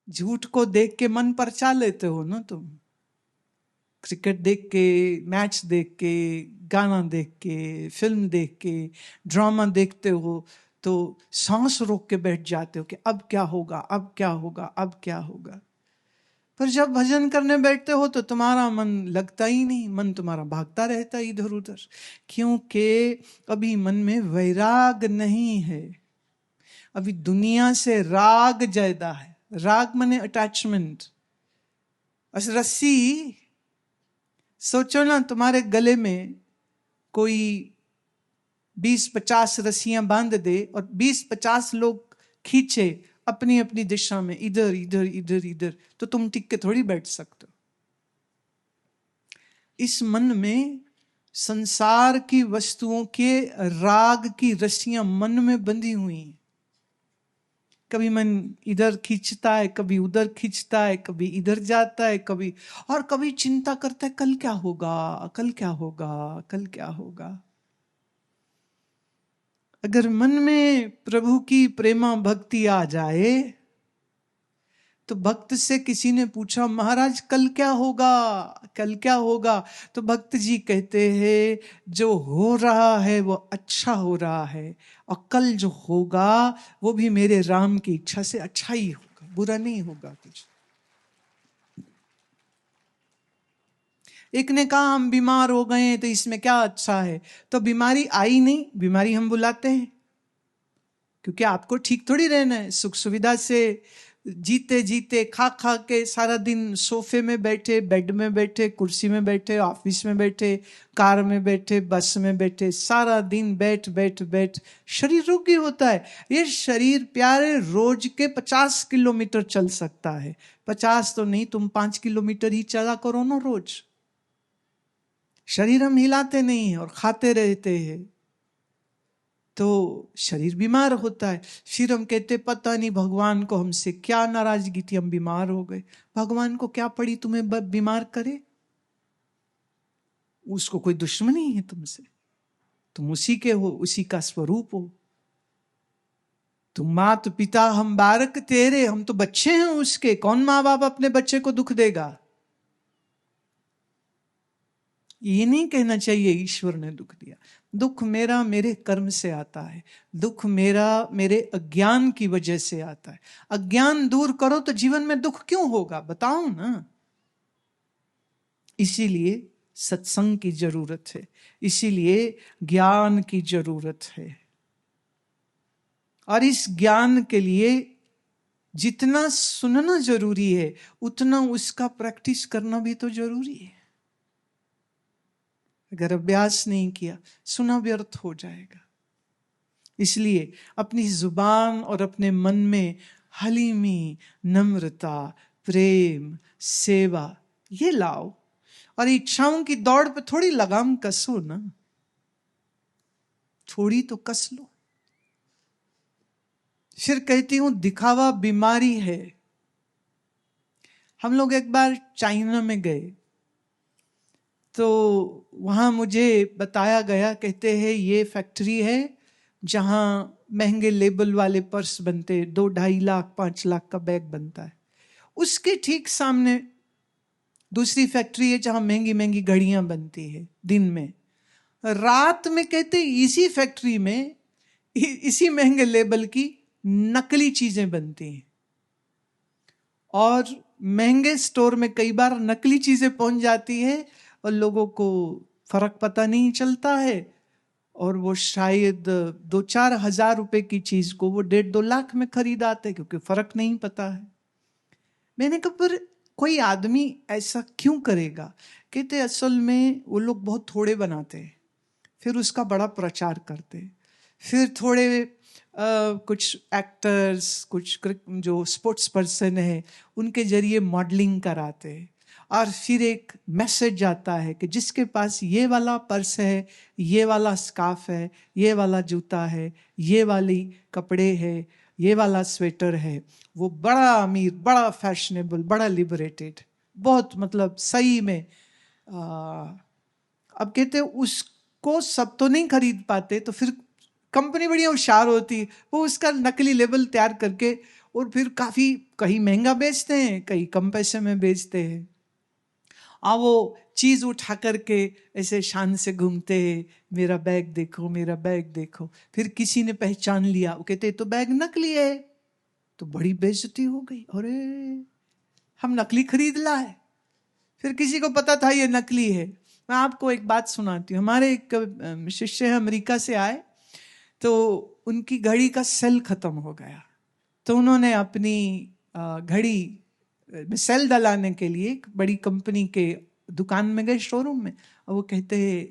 झूठ को देख के मन परचा लेते हो ना तुम। क्रिकेट देख के, मैच देख के, गाना देख के, फिल्म देख के, ड्रामा देखते हो तो सांस रोक के बैठ जाते हो कि अब क्या होगा, अब क्या होगा, अब क्या होगा। पर जब भजन करने बैठते हो तो तुम्हारा मन लगता ही नहीं, मन तुम्हारा भागता रहता है इधर उधर, क्योंकि अभी मन में वैराग नहीं है। अभी दुनिया से राग ज्यादा है। राग माने अटैचमेंट। रस्सी, सोचो ना तुम्हारे गले में कोई 20-50 रस्सियां बांध दे और 20-50 लोग खींचे अपनी अपनी दिशा में, इधर इधर इधर इधर, तो तुम टिक के थोड़ी बैठ सकते हो। इस मन में संसार की वस्तुओं के राग की रस्सियां मन में बंधी हुई हैं। कभी मन इधर खींचता है, कभी उधर खींचता है, कभी इधर जाता है, कभी चिंता करता है कल क्या होगा, कल क्या होगा, कल क्या होगा। अगर मन में प्रभु की प्रेमा भक्ति आ जाए तो भक्त से किसी ने पूछा महाराज कल क्या होगा, कल क्या होगा, तो भक्त जी कहते हैं जो हो रहा है वो अच्छा हो रहा है, और कल जो होगा वो भी मेरे राम की इच्छा से अच्छा ही होगा, बुरा नहीं होगा कुछ। एक ने कहा हम बीमार हो गए हैं तो इसमें क्या अच्छा है, तो बीमारी आई नहीं, बीमारी हम बुलाते हैं, क्योंकि आपको ठीक थोड़ी रहना है। सुख सुविधा से जीते जीते खा खा के सारा दिन सोफे में बैठे, बेड में बैठे, कुर्सी में बैठे, ऑफिस में बैठे, कार में बैठे, बस में बैठे, सारा दिन बैठ बैठ बैठ शरीर रोगी होता है। ये शरीर प्यारे रोज के 50 किलोमीटर चल सकता है। 50 तो नहीं, तुम 5 किलोमीटर ही चला करो ना रोज। शरीर हम हिलाते नहीं है और खाते रहते हैं तो शरीर बीमार होता है। फिर हम कहते पता नहीं भगवान को हमसे क्या नाराजगी थी, हम बीमार हो गए। भगवान को क्या पड़ी तुम्हें बीमार करे? उसको कोई दुश्मनी है तुमसे? तुम उसी के हो, उसी का स्वरूप हो। तुम मात पिता हम बारक तेरे, हम तो बच्चे हैं उसके। कौन माँ बाप अपने बच्चे को दुख देगा? ये नहीं कहना चाहिए ईश्वर ने दुख दिया। दुख मेरा मेरे कर्म से आता है, दुख मेरा मेरे अज्ञान की वजह से आता है। अज्ञान दूर करो तो जीवन में दुख क्यों होगा, बताओ ना। इसीलिए सत्संग की जरूरत है, इसीलिए ज्ञान की जरूरत है। और इस ज्ञान के लिए जितना सुनना जरूरी है उतना उसका प्रैक्टिस करना भी तो जरूरी है। अगर अभ्यास नहीं किया, सुना व्यर्थ हो जाएगा। इसलिए अपनी जुबान और अपने मन में हलीमी, नम्रता, प्रेम, सेवा ये लाओ, और इच्छाओं की दौड़ पे थोड़ी लगाम कसो ना, थोड़ी तो कस लो। फिर कहती हूं दिखावा बीमारी है। हम लोग एक बार चाइना में गए तो वहां मुझे बताया गया, कहते हैं ये फैक्ट्री है जहां महंगे लेबल वाले पर्स बनते, 2-2.5 लाख 5 लाख का बैग बनता है। उसके ठीक सामने दूसरी फैक्ट्री है जहां महंगी महंगी घड़ियां बनती है दिन में। रात में कहते इसी फैक्ट्री में इसी महंगे लेबल की नकली चीजें बनती हैं। और महंगे स्टोर में कई बार नकली चीजें पहुंच जाती है और लोगों को फर्क पता नहीं चलता है, और वो शायद 2-4 हजार रुपए की चीज को वो 1.5-2 लाख में खरीदाते क्योंकि फर्क नहीं पता है। मैंने कहा पर कोई आदमी ऐसा क्यों करेगा? कहते असल में वो लोग बहुत थोड़े बनाते हैं, फिर उसका बड़ा प्रचार करते, फिर थोड़े कुछ एक्टर्स, कुछ जो स्पोर्ट्स पर्सन है उनके जरिए मॉडलिंग कराते, और फिर एक मैसेज आता है कि जिसके पास ये वाला पर्स है, ये वाला स्कार्फ है, ये वाला जूता है, ये वाली कपड़े है, ये वाला स्वेटर है, वो बड़ा अमीर, बड़ा फैशनेबल, बड़ा लिबरेटेड, बहुत मतलब सही में। अब कहते उसको सब तो नहीं खरीद पाते, तो फिर कंपनी बड़ी होशियार होती, वो उसका नकली लेबल तैयार करके और फिर काफी कहीं महंगा बेचते हैं, कहीं कम पैसे में बेचते हैं। वो चीज उठा करके ऐसे शान से घूमते हैं, मेरा बैग देखो, मेरा बैग देखो। फिर किसी ने पहचान लिया, वो कहते तो बैग नकली है, तो बड़ी बेइज्जती हो गई, अरे हम नकली खरीद लाए। फिर किसी को पता था ये नकली है। मैं आपको एक बात सुनाती हूँ। हमारे एक शिष्य अमेरिका से आए, तो उनकी घड़ी का सेल खत्म हो गया, तो उन्होंने अपनी घड़ी में सेल डलाने के लिए एक बड़ी कंपनी के दुकान में गए, शोरूम में, और वो कहते हैं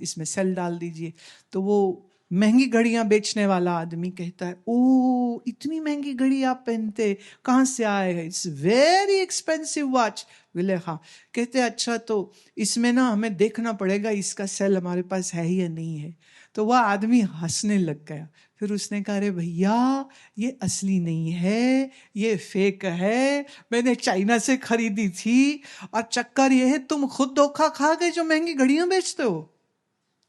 इसमें सेल डाल दीजिए। तो वो महंगी घड़ियां बेचने वाला आदमी कहता है, ओ इतनी महंगी घड़ी आप पहनते, कहाँ से आए हैं? It's very expensive watch. बोले हाँ। कहते अच्छा तो इसमें ना हमें देखना पड़ेगा इसका सेल हमारे पास है या नहीं है। तो वह आदमी हंसने लग गया। फिर उसने कहा, अरे भैया ये असली नहीं है, ये फेक है, मैंने चाइना से खरीदी थी, और चक्कर ये है तुम खुद धोखा खा गए जो महंगी घड़ियां बेचते हो,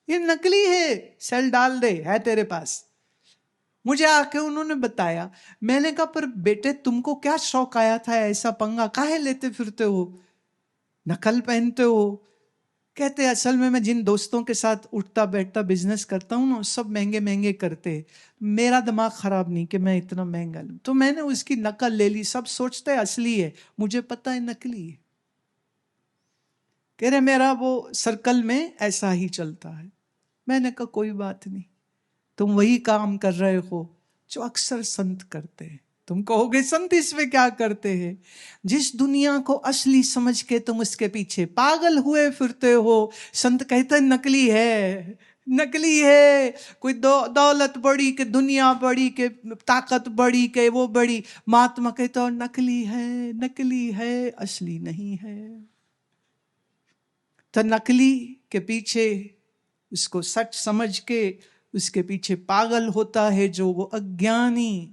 ये नकली है, सेल डाल दे, है तेरे पास। मुझे आके उन्होंने बताया। मैंने कहा पर बेटे तुमको क्या शौक आया था ऐसा पंगा काहे लेते फिरते हो, नकल पहनते हो? कहते असल में मैं जिन दोस्तों के साथ उठता बैठता बिजनेस करता हूँ ना, सब महंगे महंगे करते, मेरा दिमाग खराब नहीं कि मैं इतना महंगा लूं, तो मैंने उसकी नकल ले ली। सब सोचते हैं असली है, मुझे पता है नकली है। कह रहे मेरा वो सर्कल में ऐसा ही चलता है। मैंने कहा कोई बात नहीं, तुम वही काम कर रहे हो जो अक्सर संत करते हैं। तुम कहोगे संत इसमें क्या करते हैं? जिस दुनिया को असली समझ के तुम उसके पीछे पागल हुए फिरते हो, संत कहते हैं नकली है, नकली है। कोई दौलत बड़ी के दुनिया बड़ी के ताकत बड़ी के वो बड़ी, महात्मा कहते हो नकली है, नकली है, असली नहीं है। तो नकली के पीछे उसको सच समझ के उसके पीछे पागल होता है जो वो अज्ञानी।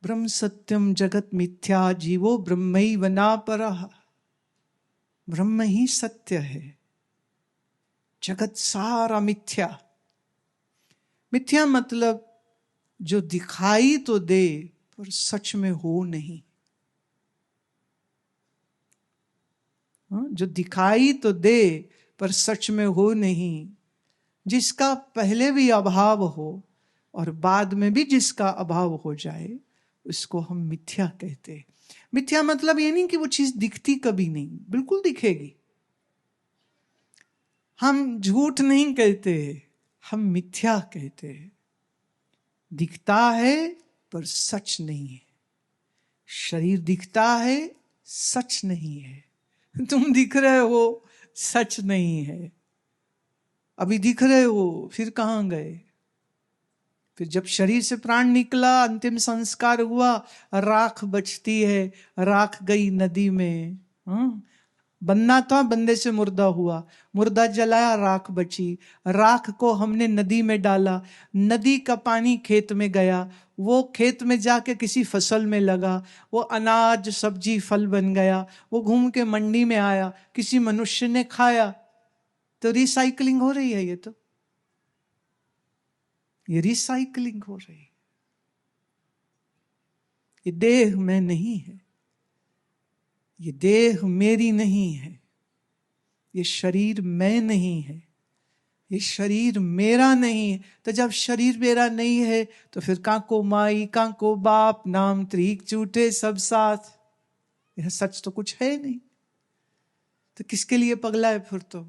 ब्रह्म सत्यम जगत मिथ्या जीवो ब्रह्मैव नापरः। ब्रह्म ही सत्य है, जगत सारा मिथ्या। मिथ्या मतलब जो दिखाई तो दे पर सच में हो नहीं। जो दिखाई तो दे पर सच में हो नहीं, जिसका पहले भी अभाव हो और बाद में भी जिसका अभाव हो जाए, उसको हम मिथ्या कहते हैं। मिथ्या मतलब ये नहीं कि वो चीज दिखती कभी नहीं, बिल्कुल दिखेगी। हम झूठ नहीं कहते, हम मिथ्या कहते हैं। दिखता है पर सच नहीं है। शरीर दिखता है, सच नहीं है। तुम दिख रहे हो, सच नहीं है। अभी दिख रहे हो, फिर कहां गए? फिर जब शरीर से प्राण निकला, अंतिम संस्कार हुआ, राख बचती है, राख गई नदी में। बनना था, बंदे से मुर्दा हुआ, मुर्दा जलाया, राख बची, राख को हमने नदी में डाला, नदी का पानी खेत में गया, वो खेत में जाके किसी फसल में लगा, वो अनाज सब्जी फल बन गया, वो घूम के मंडी में आया, किसी मनुष्य ने खाया। तो रिसाइकलिंग हो रही है। ये रिसाइकलिंग हो रही है। ये देह में नहीं है, ये देह मेरी नहीं है, ये शरीर मैं नहीं है, ये शरीर मेरा नहीं है। तो जब शरीर मेरा नहीं है तो फिर काको माई काको बाप, नाम त्रिक झूठे सब साथ, यह सच तो कुछ है नहीं। तो किसके लिए पगला है फिर तो?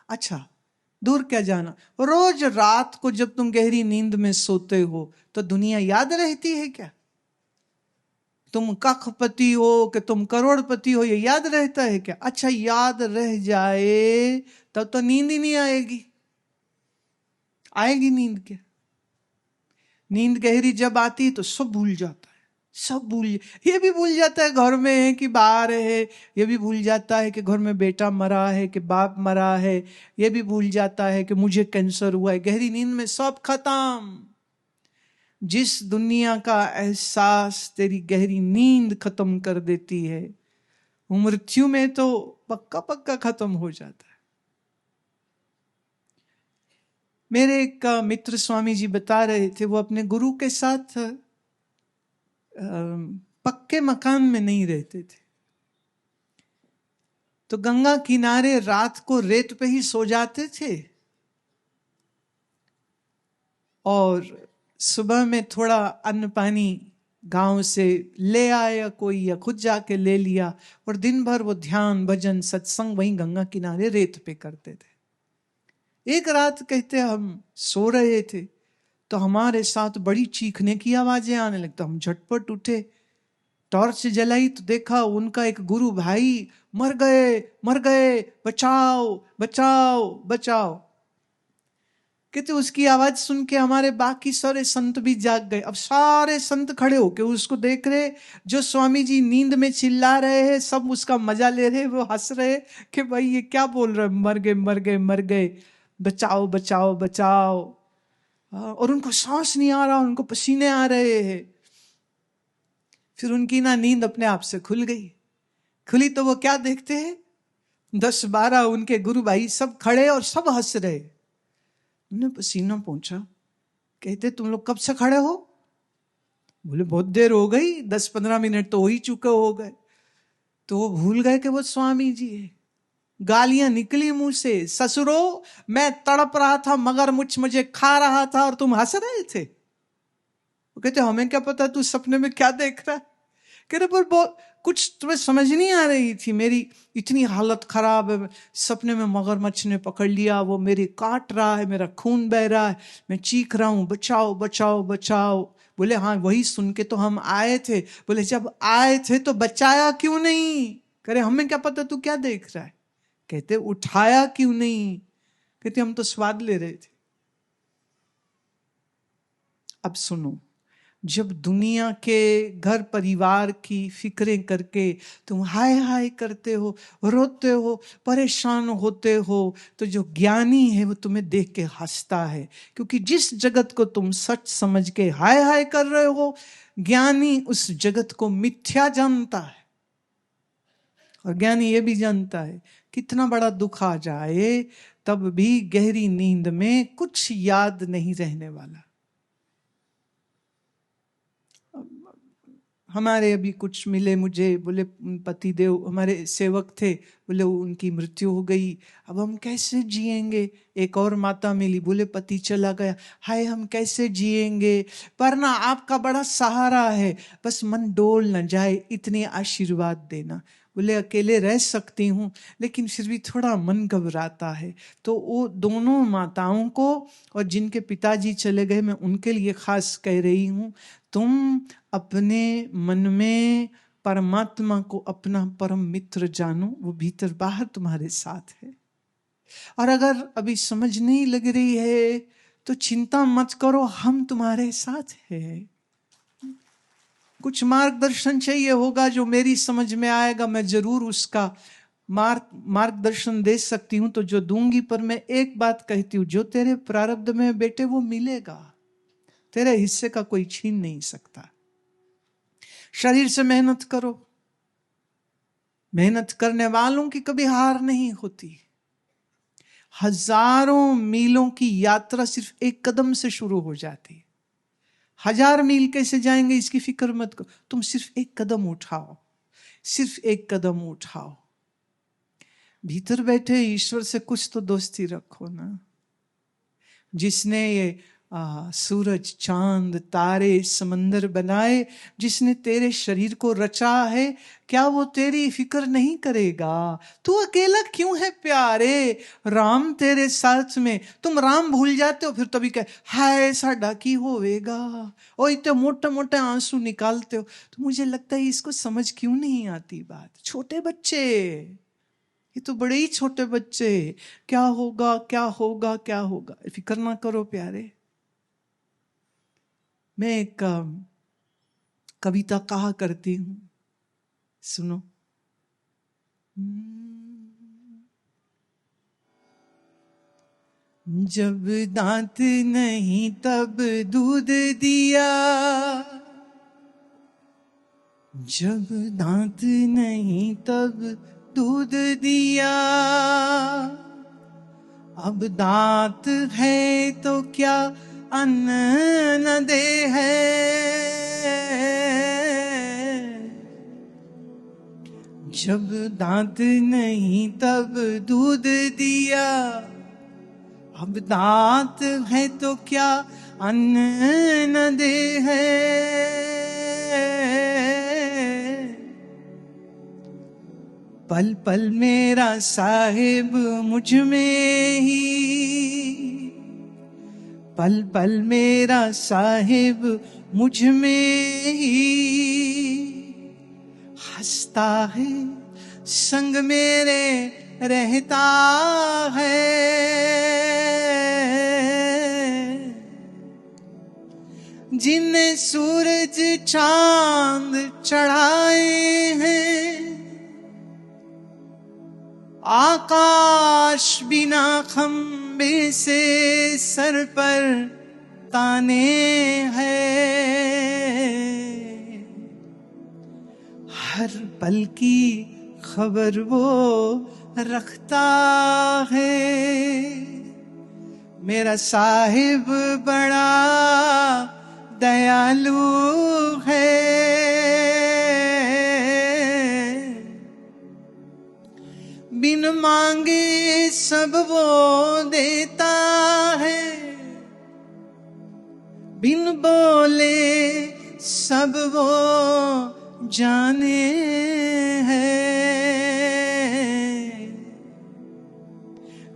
अच्छा, दूर क्या जाना, रोज रात को जब तुम गहरी नींद में सोते हो तो दुनिया याद रहती है क्या? तुम कखपति हो कि तुम करोड़पति हो, ये याद रहता है क्या? अच्छा, याद रह जाए तब तो नींद ही नहीं आएगी। आएगी नींद क्या? नींद गहरी जब आती तो सब भूल जाता है, सब भूल, ये भी भूल जाता है घर में है कि बाहर है, ये भी भूल जाता है कि घर में बेटा मरा है कि बाप मरा है, ये भी भूल जाता है कि मुझे कैंसर हुआ है। गहरी नींद में सब खत्म। जिस दुनिया का एहसास तेरी गहरी नींद खत्म कर देती है, वो मृत्यु में तो पक्का पक्का खत्म हो जाता है। मेरे एक मित्र स्वामी जी बता रहे थे, वो अपने गुरु के साथ पक्के मकान में नहीं रहते थे, तो गंगा किनारे रात को रेत पे ही सो जाते थे और सुबह में थोड़ा अन्न पानी गांव से ले आया कोई या खुद जाके ले लिया, और दिन भर वो ध्यान भजन सत्संग वहीं गंगा किनारे रेत पे करते थे। एक रात कहते हम सो रहे थे तो हमारे साथ बड़ी चीखने की आवाजें आने लगती, तो हम झटपट उठे, टॉर्च जलाई तो देखा उनका एक गुरु भाई मर गए, बचाओ बचाओ बचाओ। कहते उसकी आवाज सुन के हमारे बाकी सारे संत भी जाग गए। अब सारे संत खड़े होके उसको देख रहे, जो स्वामी जी नींद में चिल्ला रहे हैं सब उसका मजा ले रहे, वो हंस रहे कि भाई ये क्या बोल रहे, मर गए मर गए मर गए, बचाओ बचाओ बचाओ। और उनको सांस नहीं आ रहा, उनको पसीने आ रहे हैं। फिर उनकी ना नींद अपने आप से खुल गई, खुली तो वो क्या देखते हैं, 10-12 उनके गुरु भाई सब खड़े और सब हंस रहे। उन्हें पसीना पहुंचा, कहते तुम लोग कब से खड़े हो? बोले बहुत देर हो गई, 10-15 मिनट तो हो ही चुके हो गए। तो वो भूल गए कि वो स्वामी जी है। गालियां निकली मुंह से, ससुरो मैं तड़प रहा था मगर मुझे खा रहा था और तुम हंस रहे थे। वो कहते हमें क्या पता तू सपने में क्या देख रहा है। कहते पर बहुत कुछ तुम्हें समझ नहीं आ रही थी, मेरी इतनी हालत खराब है, सपने में मगरमच्छ ने पकड़ लिया, वो मेरी काट रहा है, मेरा खून बह रहा है, मैं चीख रहा हूं बचाओ बचाओ बचाओ। बोले हाँ वही सुन के तो हम आए थे। बोले जब आए थे तो बचाया क्यों नहीं? करे हमें क्या पता तू क्या देख रहा है। कहते उठाया क्यों नहीं? कहते हम तो स्वाद ले रहे थे। अब सुनो, जब दुनिया के घर परिवार की फिक्रें करके तुम हाय हाय करते हो, रोते हो, परेशान होते हो, तो जो ज्ञानी है वो तुम्हें देख के हंसता है, क्योंकि जिस जगत को तुम सच समझ के हाय हाय कर रहे हो, ज्ञानी उस जगत को मिथ्या जानता है। और ज्ञानी ये भी जानता है कितना बड़ा दुख आ जाए तब भी गहरी नींद में कुछ याद नहीं रहने वाला। हमारे अभी कुछ मिले मुझे, बोले पति देव हमारे सेवक थे, बोले उनकी मृत्यु हो गई, अब हम कैसे जिएंगे। एक और माता मिली, बोले पति चला गया, हाय हम कैसे जिएंगे। पर ना आपका बड़ा सहारा है, बस मन डोल न जाए इतने आशीर्वाद देना। बोले अकेले रह सकती हूँ लेकिन फिर भी थोड़ा मन घबराता है। तो वो दोनों माताओं को और जिनके पिताजी चले गए मैं उनके लिए खास कह रही हूँ, तुम अपने मन में परमात्मा को अपना परम मित्र जानो, वो भीतर बाहर तुम्हारे साथ है। और अगर अभी समझ नहीं लग रही है तो चिंता मत करो, हम तुम्हारे साथ है। कुछ मार्गदर्शन चाहिए होगा जो मेरी समझ में आएगा, मैं जरूर उसका मार्गदर्शन दे सकती हूं तो जो दूंगी। पर मैं एक बात कहती हूं, जो तेरे प्रारब्ध में बेटे वो मिलेगा, तेरे हिस्से का कोई छीन नहीं सकता। शरीर से मेहनत करो, मेहनत करने वालों की कभी हार नहीं होती। हजारों मीलों की यात्रा सिर्फ एक कदम से शुरू हो जाती है। 1000 मील कैसे जाएंगे इसकी फिक्र मत करो, तुम सिर्फ एक कदम उठाओ, सिर्फ एक कदम उठाओ। भीतर बैठे ईश्वर से कुछ तो दोस्ती रखो ना। जिसने ये सूरज चांद तारे समंदर बनाए, जिसने तेरे शरीर को रचा है, क्या वो तेरी फिक्र नहीं करेगा? तू अकेला क्यों है प्यारे? राम तेरे साथ में, तुम राम भूल जाते हो फिर तभी कह हाय साडा की होवेगा, और इतने मोटे मोटे आंसू निकालते हो। तो मुझे लगता है इसको समझ क्यों नहीं आती बात। छोटे बच्चे, ये तो बड़े ही छोटे बच्चे, क्या होगा क्या होगा क्या होगा, फिक्र ना करो प्यारे। मैं एक कविता कहा करती हूं, सुनो। जब दांत नहीं तब दूध दिया, जब दांत नहीं तब दूध दिया, अब दांत है तो क्या अन्न न दे है, जब दांत नहीं तब दूध दिया, अब दांत है तो क्या अन्न न दे है। पल पल मेरा साहिब मुझ में ही, पल पल मेरा साहिब मुझ में ही हंसता है, संग मेरे रहता है। जिन्हें सूरज चांद चढ़ाए हैं, आकाश बिना खंबे से सर पर ताने हैं। हर पल की खबर वो रखता है। मेरा साहिब बड़ा दयालु है। बिन मांगे सब वो देता है, बिन बोले सब वो जाने है।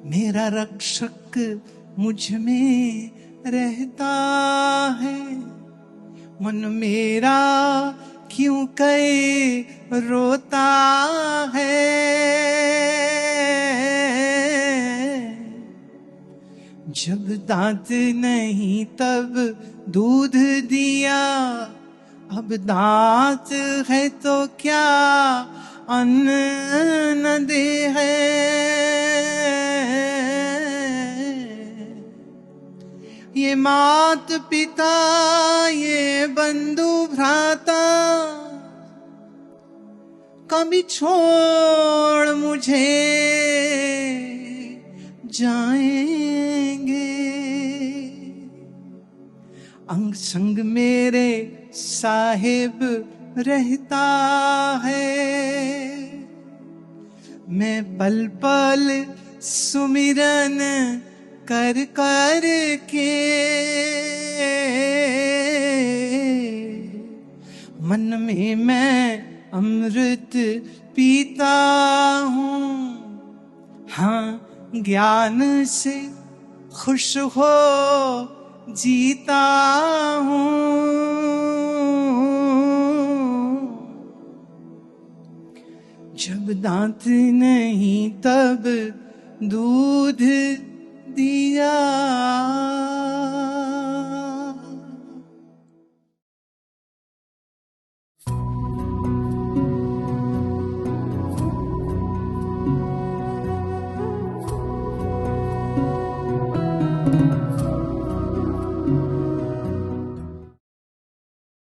मेरा रक्षक मुझ में रहता है। मन मेरा क्यों कहे रोता है। जब दांत नहीं तब दूध दिया, अब दांत है तो क्या अन्न न दे है। ये मात पिता ये बंधु भ्राता कभी छोड़ मुझे जाएंगे। अंग संग मेरे साहिब रहता है। मैं पल पल सुमिरन कर कर के मन में मैं अमृत पीता हूँ। हाँ ज्ञान से खुश हो जीता हूँ। जब दांत नहीं तब दूध दिया।